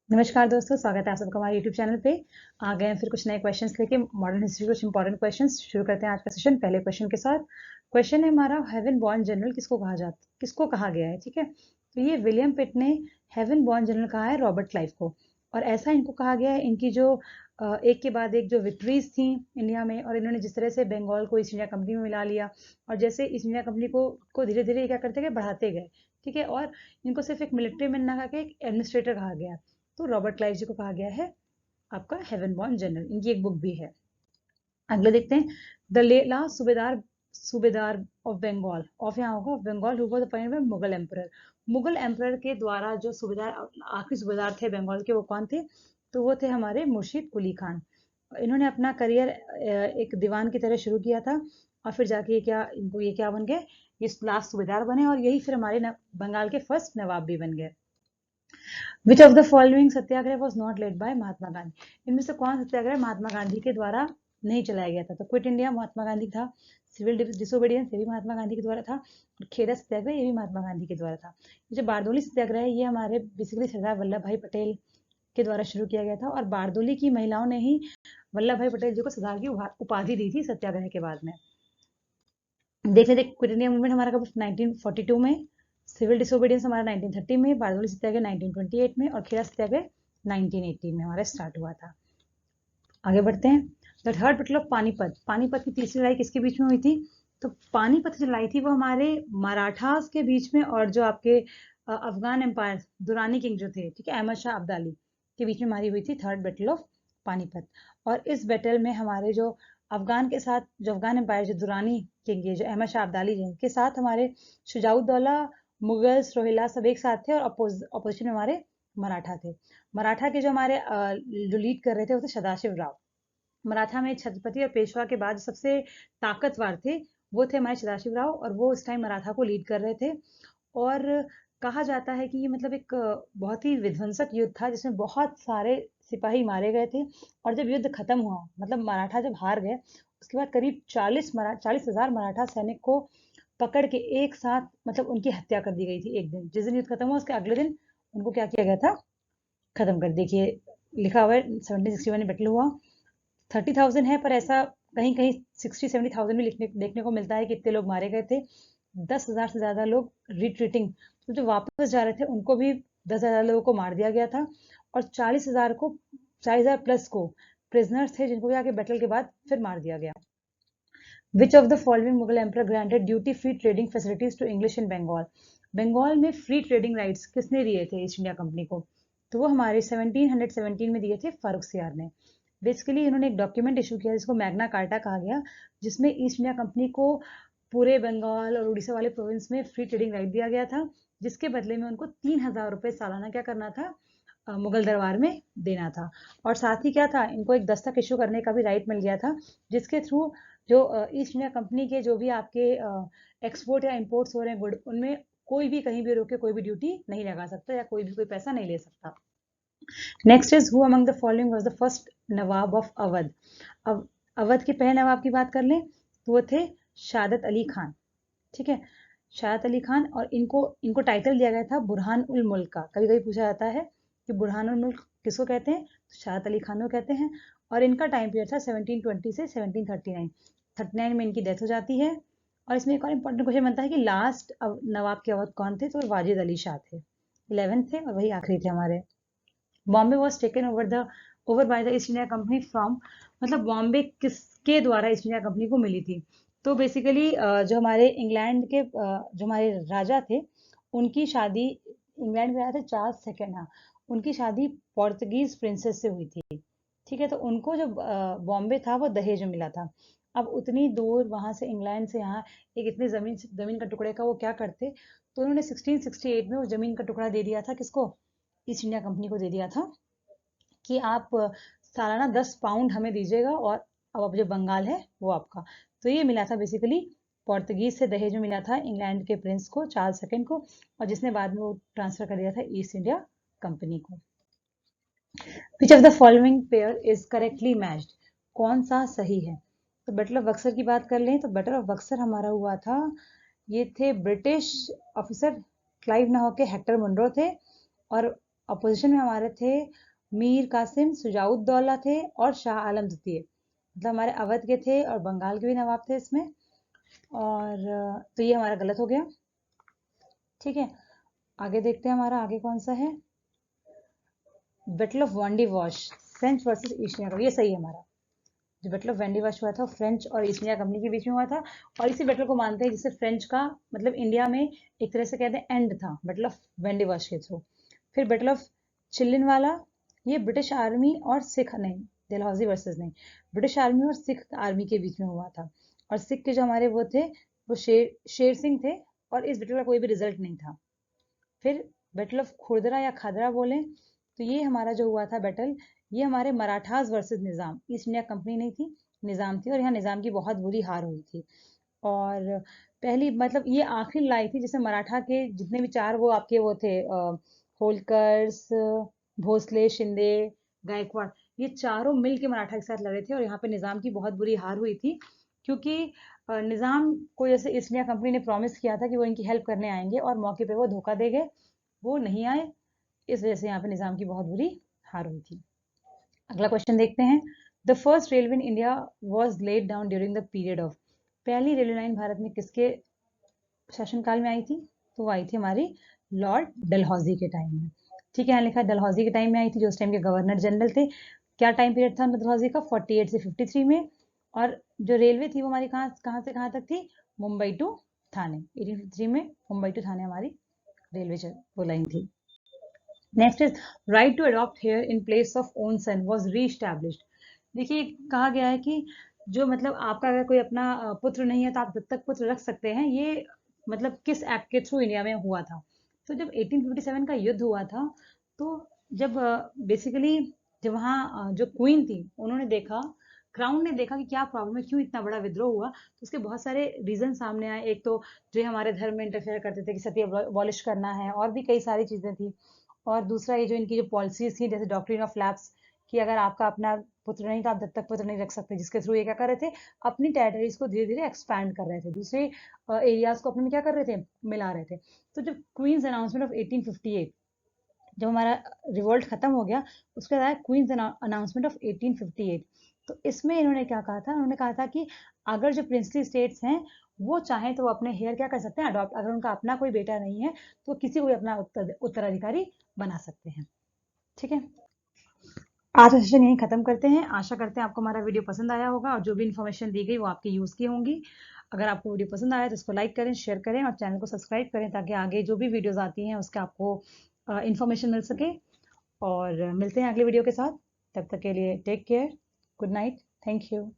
नमस्कार दोस्तों, स्वागत है आप सबका हमारे यूट्यूब चैनल पे। आ गए हैं फिर कुछ नए क्वेश्चंस लेके मॉडर्न हिस्ट्री, कुछ इंपॉर्टेंट क्वेश्चंस शुरू करते हैं आज का सेशन। पहले क्वेश्चन के साथ क्वेश्चन है हमारा, हेवन बॉर्न जनरल किसको कहा गया है। ठीक है, तो ये विलियम पिट ने हेवन बॉर्न जनरल कहा है रॉबर्ट क्लाइव को। और ऐसा इनको कहा गया है, इनकी जो एक के बाद एक जो विक्ट्रीज थी इंडिया में, और इन्होंने जिस तरह से बंगाल को ईस्ट इंडिया कंपनी में मिला लिया, और जैसे ईस्ट इंडिया कंपनी को धीरे धीरे क्या करते गए, बढ़ाते गए। ठीक है, और इनको सिर्फ एक मिलिट्री मैन ना कहा के एक एडमिनिस्ट्रेटर कहा गया। तो रॉबर्ट क्लाइव जी को कहा गया है आपका हेवन बॉर्न जनरल। इनकी एक बुक भी है। अगले देखते हैं, द लास्ट सूबेदार ऑफ बंगाल, ऑफ यहाँ होगा Bengal, who was appointed by Mughal emperor. Mughal emperor के द्वारा जो सूबेदार, आखिरी सूबेदार थे बंगाल के, वो कौन थे? तो वो थे हमारे मुर्शिद कुली खान। इन्होंने अपना करियर एक दीवान की तरह शुरू किया था, और फिर जाके ये क्या बन गए, ये लास्ट सूबेदार बने, और यही फिर हमारे बंगाल के फर्स्ट नवाब भी बन गए। Which of the following satyagraha was not led by Mahatma Gandhi. इनमें से कौन सत्याग्रह महात्मा गांधी के द्वारा नहीं चलाया गया था? तो क्विट इंडिया महात्मा गांधी था, सिविल डिसोबीडियंस ये भी महात्मा गांधी के द्वारा था, और खेड़ा सत्याग्रह ये भी महात्मा गांधी के द्वारा था। ये जो बारदोली सत्याग्रह है, ये हमारे बेसिकली सरदार वल्लभ भाई पटेल के द्वारा शुरू किया गया था, और बारदोली की महिलाओं ने ही वल्लभ भाई पटेल जी को सरदार की उपाधि दी थी सत्याग्रह के बाद में। देख लेते क्विट इंडिया मूवमेंट हमारा कब, 1942 में। सिविल डिसोबीडियंस हमारा 1930 में, बारदोली सत्याग्रह 1928 में, और खेड़ा सत्याग्रह 1980 में हमारा स्टार्ट हुआ था। आगे बढ़ते हैं, the third battle of Panipat. Panipat की तीसरी लड़ाई किसके बीच में हुई थी? तो पानीपत की लड़ाई थी वो हमारे मराठास के बीच में, और जो आपके अफगान एम्पायर दुरानी किंग जो थे, ठीक है, अहमद शाह अब्दाली के बीच में मारी हुई थी थर्ड बैटल ऑफ पानीपत। और इस बैटल में हमारे जो अफगान के साथ, जो अफगान एम्पायर जो दुरानी किंग है, जो अहमद शाह अब्दाली जी के साथ हमारे शुजाउद्दौला, मुगल्स, रोहिला सब एक साथ थे, और अपोजिशन में हमारे मराठा थे। मराठा के जो हमारे जो लीड कर रहे थे वो थे सदाशिव राव। मराठा में छत्रपति और पेशवा के बाद सबसे ताकतवर थे वो थे हमारे सदाशिव राव, और वो इस टाइम मराठा को लीड कर रहे थे। और कहा जाता है कि ये मतलब एक बहुत ही विध्वंसक युद्ध था, जिसमें बहुत सारे सिपाही मारे गए थे। और जब युद्ध खत्म हुआ, मतलब मराठा जब हार गए, उसके बाद करीब 40,000 मराठा सैनिक को पकड़ के एक साथ, मतलब उनकी हत्या कर दी गई थी एक दिन। जिस दिन युद्ध खत्म हुआ उसके अगले दिन उनको क्या किया गया था, खत्म कर। देखिए लिखा हुआ है 1761 में बैटल हुआ। 30,000 है, पर ऐसा कहीं कहीं 60-70,000 भी देखने को मिलता है कि इतने लोग मारे गए थे। 10,000 से ज्यादा लोग रिट्रीटिंग, तो जो वापस जा रहे थे उनको भी 10,000 लोगों को मार दिया गया था, और 40,000 प्लस को प्रिजनर्स थे, जिनको जाके बैटल के बाद फिर मार दिया गया। Which of the following Mughal emperor granted duty free trading facilities to English in Bengal. Bengal में फ्री ट्रेडिंग राइट्स किसने दिए थे ईस्ट इंडिया कंपनी को? तो वो हमारे 1717 में दिए थे फारूक सियार ने। बेसिकली इन्होंने एक डॉक्यूमेंट इशू किया जिसको मैग्ना कार्टा कहा गया, जिसमें ईस्ट इंडिया कंपनी को पूरे बंगाल और उड़ीसा वाले प्रोविंस में फ्री ट्रेडिंग राइट दिया गया था, जिसके बदले में उनको 3,000 रुपए सालाना क्या करना था, मुगल दरबार में देना था। और साथ ही क्या था, इनको एक दस्तक इशू करने का भी राइट मिल गया था, जिसके थ्रू जो ईस्ट इंडिया कंपनी के जो भी आपके एक्सपोर्ट या इंपोर्ट्स हो रहे हैं गुड, उनमें कोई भी कहीं भी रोके कोई भी ड्यूटी नहीं लगा सकता, या कोई भी कोई पैसा नहीं ले सकता। Next is, who among the following was the first Nawab of Awadh. अब अवध के पहले नवाब की बात कर लें तो वो थे शादत अली खान। ठीक है, शादत अली खान, और इनको इनको टाइटल दिया गया था बुरहान उल मुल्क का। कभी कभी पूछा जाता है कि बुरहान उल मुल्क किसको कहते हैं, तो शादत अली खान को कहते हैं। और इनका टाइम पीरियड था 1720 से 1739। 39 में इनकी डेथ हो जाती है। और इसमें एक और इम्पोर्टेंट क्वेश्चन बनता है कि लास्ट नवाब के अवध कौन थे, तो वाजिद अली शाह थे, 11th थे, और वही आखिरी थे हमारे। Bombay was taken over by the east India company from, मतलब बॉम्बे किसके द्वारा ईस्ट इंडिया कंपनी को मिली थी? तो बेसिकली जो हमारे इंग्लैंड के जो हमारे राजा थे, उनकी शादी, इंग्लैंड के राजा थे चार्ल्स सेकेंड, हाँ, उनकी शादी पोर्तुगीज प्रिंसेस से हुई थी। ठीक है, तो उनको जो बॉम्बे था वो दहेज में मिला था। अब उतनी दूर वहां से इंग्लैंड से यहाँ एक इतनी जमीन का टुकड़े का वो क्या करते, तो उन्होंने 1668 में वो जमीन का टुकड़ा दे दिया था, किसको? ईस्ट इंडिया कंपनी को दे दिया था, कि आप सालाना 10 पाउंड हमें दीजिएगा, और अब जो बंगाल है वो आपका। तो ये मिला था बेसिकली, पोर्तुगीज से दहेज में मिला था इंग्लैंड के प्रिंस को, चार्ल्स सेकेंड को, और जिसने बाद में वो ट्रांसफर कर दिया था ईस्ट इंडिया कंपनी को। विच of the following pair is correctly matched. कौन सा सही है? तो बैटल ऑफ बक्सर की बात कर लें तो बैटल ऑफ बक्सर हमारा हुआ था, ये थे ब्रिटिश ऑफिसर क्लाइव ना होके हेक्टर मुनरो थे, और अपोजिशन में हमारे थे मीर कासिम, शुजाउद्दौला थे और शाह आलम द्वितीय। मतलब हमारे अवध के थे और बंगाल के भी नवाब थे इसमें। और तो ये हमारा गलत हो गया। ठीक है, आगे देखते हैं हमारा आगे कौन सा है। Battle of Wandiwash, French versus East India Company, ये सही है हमारा। जो बैटल ऑफ वेंडी वॉश हुआ था फ्रेंच और ईस्ट इंडिया कंपनी के बीच में हुआ था। और इसी बैटल को मानते हैं जिससे फ्रेंच का मतलब इंडिया में एक तरह से कहते हैं एंड था, बैटल ऑफ वेंडी वॉश के थ्रू। फिर बैटल ऑफ चिल्लिनवाला, ये ब्रिटिश आर्मी और सिख, नहीं डलहौजी वर्सेस नहीं, ब्रिटिश आर्मी और सिख आर्मी के बीच में हुआ था। और सिख के जो हमारे वो थे वो शेर सिंह थे। और इस बैटल का कोई भी रिजल्ट नहीं था। फिर बैटल ऑफ खुरदरा या खदरा बोले तो ये हमारा जो हुआ था बैटल, ये हमारे मराठास वर्सेस निजाम, ईस्ट इंडिया कंपनी नहीं थी, निजाम थी। और यहाँ निजाम की बहुत बुरी हार हुई थी। और पहली मतलब ये आखिरी लड़ाई थी जिसमें मराठा के जितने भी चार वो आपके वो थे होलकर्स, भोसले, शिंदे, गायकवाड़, ये चारों मिल के मराठा के साथ लड़े थे। और यहाँ पे निजाम की बहुत बुरी हार हुई थी क्योंकि निजाम को जैसे ईस्ट इंडिया कंपनी ने प्रॉमिस किया था कि वो इनकी हेल्प करने आएंगे और मौके पे वो धोखा दे गए, वो नहीं आए। इस वजह से यहाँ पे निजाम की बहुत बुरी हार हुई थी। अगला क्वेश्चन देखते हैं। The first railway in India was laid down during the period of, पहली रेलवे लाइन भारत में किसके शासनकाल में आई थी? तो वो आई थी हमारी लॉर्ड डलहौजी के टाइम में। ठीक है, यहाँ लिखा है डलहौजी के टाइम में आई थी, जो उस टाइम के गवर्नर जनरल थे। क्या टाइम पीरियड था डलहौजी का? 48 से 53 में। और जो रेलवे थी वो हमारी कहाँ कहाँ से कहाँ तक थी? मुंबई टू थाने। 1853 में मुंबई टू थाने हमारी रेलवे वो लाइन थी। Next is right to adopt heir in place of own son was reestablished. देखिए कहा गया है कि जो मतलब आपका अगर कोई अपना पुत्र नहीं है तो आप दत्तक पुत्र रख सकते हैं, ये मतलब किस एक्ट के थ्रू इंडिया में हुआ था? तो जब 1857 का युद्ध हुआ था, तो जब बेसिकली जब वहाँ जो क्वीन थी उन्होंने देखा, क्राउन ने देखा कि क्या प्रॉब्लम है, क्यों इतना बड़ा विद्रोह हुआ, तो उसके बहुत सारे रीजन सामने आए। एक तो जो हमारे धर्म में इंटरफेयर करते थे कि सती अबॉलिश करना है, और भी कई सारी चीजें थी। और दूसरा ये जो इनकी जो पॉलिसीज थी जैसे डॉक्ट्रिन ऑफ लैप्स, कि अगर आपका अपना पुत्र नहीं तो आप दत्तक पुत्र नहीं रख सकते, जिसके थ्रू ये क्या कर रहे थे, अपनी टेरिटरीज को धीरे धीरे एक्सपैंड कर रहे थे, दूसरे एरियाज को अपने में क्या कर रहे थे, मिला रहे थे। तो जब क्वींस अनाउंसमेंट ऑफ 1858, जब हमारा रिवोल्ट खत्म हो गया, उसके बाद क्वींस अनाउंसमेंट ऑफ 1858, तो इसमें इन्होंने क्या कहा था, उन्होंने कहा था कि अगर जो प्रिंसली स्टेट्स हैं वो चाहें तो वो अपने हेयर क्या कर सकते हैं, अडॉप्ट, अगर उनका अपना कोई बेटा नहीं है तो किसी को भी अपना उत्तराधिकारी बना सकते हैं। ठीक है, आज का सेशन यहीं खत्म करते हैं। आशा करते हैं आपको हमारा वीडियो पसंद आया होगा और जो भी इन्फॉर्मेशन दी गई वो आपके यूज की होंगी। अगर आपको वीडियो पसंद आया तो इसको लाइक करें, शेयर करें और चैनल को सब्सक्राइब करें ताकि आगे जो भी वीडियोस आती हैं उसके आपको इन्फॉर्मेशन मिल सके। और मिलते हैं अगले वीडियो के साथ। तब तक के लिए take care, good night, thank you.